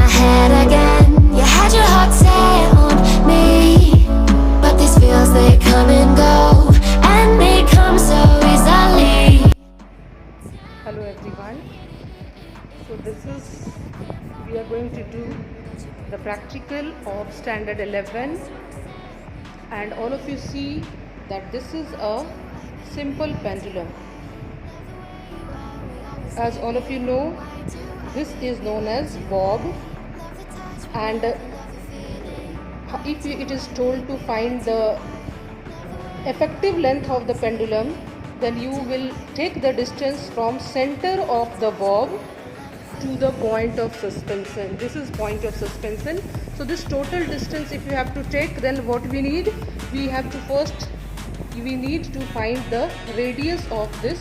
head again. You had your heart set on me, but these feels, they come and go, and they come so easily. Hello everyone. So this is, we are going to do the practical of standard 11, and all of you see that this is a simple pendulum. As all of you know, this is known as bob, and if it is told to find the effective length of the pendulum, then you will take the distance from center of the bob to the point of suspension. This is point of suspension. So this total distance if you have to take, then what we need, we need to find the radius of this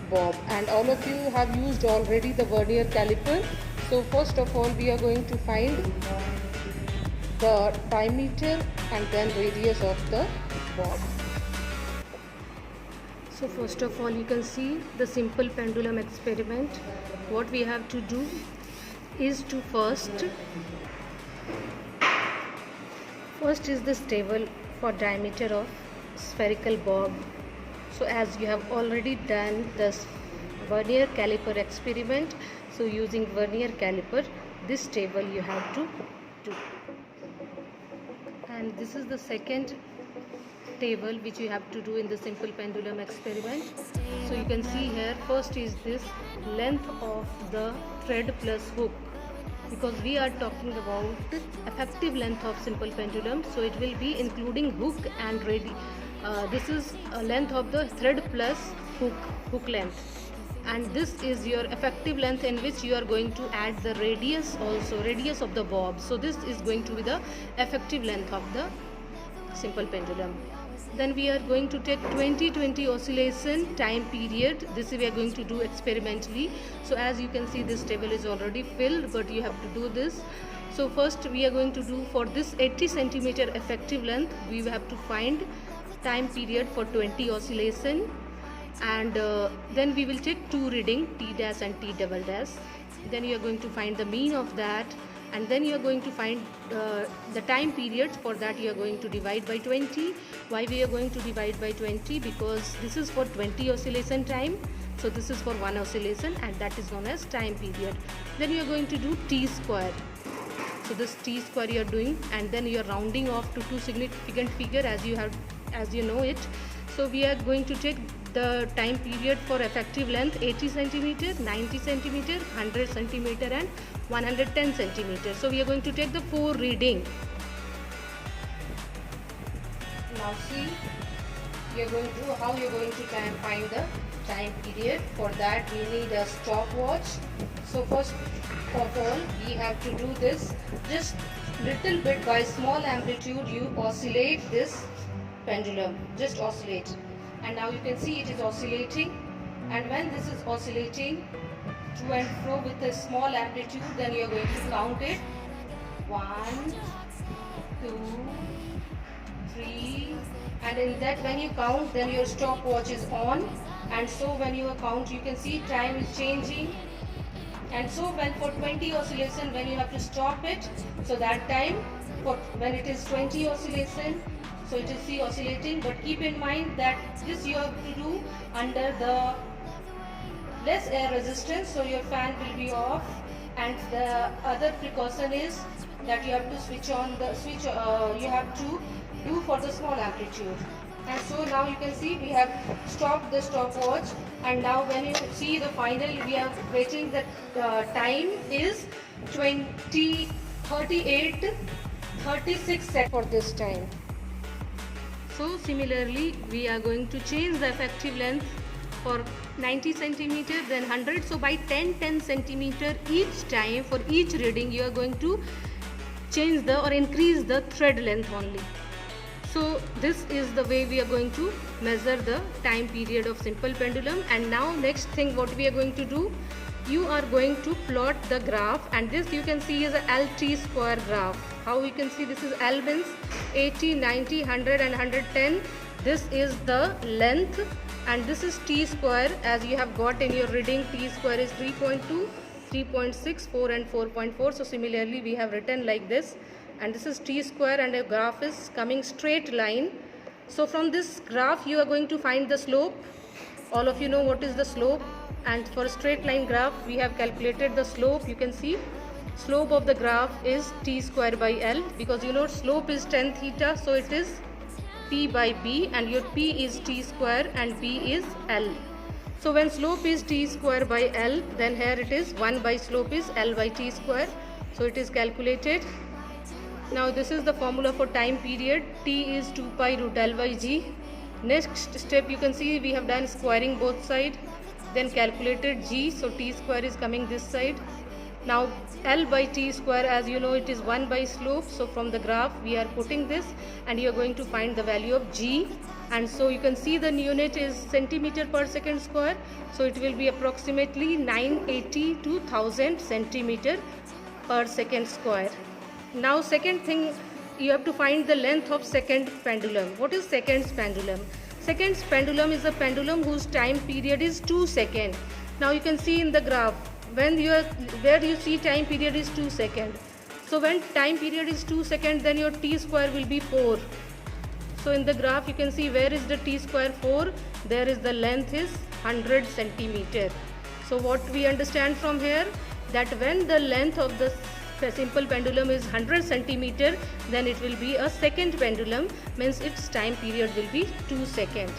bob, and all of you have used already the vernier caliper. So first of all we are going to find the diameter and then radius of the bob. So first of all you can see the simple pendulum experiment. What we have to do is to first is this table for diameter of spherical bob. So as you have already done this vernier caliper experiment, so using vernier caliper this table you have to do. And this is the second table which you have to do in the simple pendulum experiment. So you can see here, first is this length of the thread plus hook, because we are talking about effective length of simple pendulum, so it will be including hook and this is a length of the thread plus hook length, and this is your effective length in which you are going to add the radius also, radius of the bob. So this is going to be the effective length of the simple pendulum. Then we are going to take 20 oscillation time period. This we are going to do experimentally. So as you can see, this table is already filled, but you have to do this. So first we are going to do, for this 80 centimeter effective length, we have to find time period for 20 oscillation, and then we will take two reading, T dash and T double dash. Then you are going to find the mean of that, and then you are going to find the time period. For that you are going to divide by 20. Why we are going to divide by 20? Because this is for 20 oscillation time, so this is for one oscillation, and that is known as time period. Then you are going to do T square. So this T square you are doing, and then you are rounding off to two significant figure as you know it. So we are going to take the time period for effective length 80 centimeter, 90 centimeter, 100 centimeter and 110 centimeter. So we are going to take the four reading. Now see, how you are going to find the time period. For that we need a stopwatch. So first of all we have to do this, just little bit by small amplitude you oscillate this pendulum, just oscillate, and now you can see it is oscillating. And when this is oscillating to and fro with a small amplitude, then you are going to count it, 1, 2, 3, and in that when you count, then your stopwatch is on, and so when you count you can see time is changing. And so when for 20 oscillation, when you have to stop it, so that time for when it is 20 oscillation, so it is see oscillating, but keep in mind that this you have to do under the less air resistance, so your fan will be off. And the other precaution is that you have to switch on the switch, you have to do for the small amplitude. And so now you can see we have stopped the stopwatch, and now when you see the final, we are waiting that time is 36 seconds for this time. So similarly we are going to change the effective length for 90 centimeter, then 100. So by 10 centimeter each time, for each reading you are going to change the or increase the thread length only. So this is the way we are going to measure the time period of simple pendulum. And now next thing what we are going to do, you are going to plot the graph, and this you can see is a LT square graph. How we can see, this is L means 80, 90, 100 and 110. This is the length, and this is T square. As you have got in your reading, T square is 3.2, 3.6, 4 and 4.4. So similarly we have written like this, and this is t square, and a graph is coming straight line. So from this graph you are going to find the slope. All of you know what is the slope, and for a straight line graph we have calculated the slope. You can see slope of the graph is t square by L, because you know slope is tan theta, so it is p by b, and your p is t square and b is L. So when slope is t square by L, then here it is 1 by slope is L by t square. So it is calculated. Now this is the formula for time period. T is 2 pi root L by g. Next step, you can see we have done squaring both sides, then calculated g. So t square is coming this side. Now L by t square, as you know, it is 1 by slope. So from the graph we are putting this, and you are going to find the value of g. And so you can see the unit is centimeter per second square. So it will be approximately 980 to 1000 centimeter per second square. Now second thing, you have to find the length of second pendulum. What is second's pendulum? Second's pendulum is a pendulum whose time period is 2 seconds. Now you can see in the graph, when you are where you see time period is 2 seconds. So when time period is 2 seconds, then your t square will be 4. So in the graph you can see where is the t square 4, there is the length is 100 centimeter. So what we understand from here, that when the length of the simple pendulum is 100 centimeter, then it will be a second pendulum, means its time period will be 2 seconds.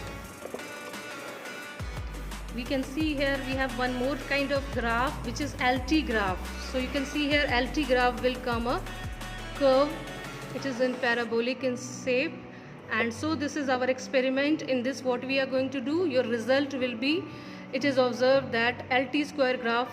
We can see here we have one more kind of graph, which is LT graph. So you can see here LT graph will come a curve. It is in parabolic in shape. And so this is our experiment. In this, what we are going to do, your result will be, it is observed that LT square graph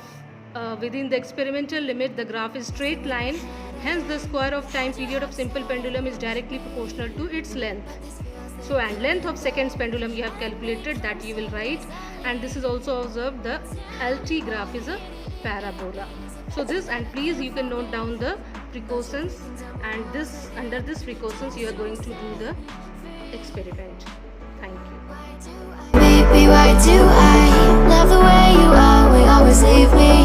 within the experimental limit, the graph is straight line. Hence the square of time period of simple pendulum is directly proportional to its length. So, and length of second's pendulum you have calculated, that you will write. And this is also observed, the LT graph is a parabola. So this, and please you can note down the precautions, and this, under this precautions you are going to do the experiment. Thank you. Baby, why do I love the way you are? We always leave me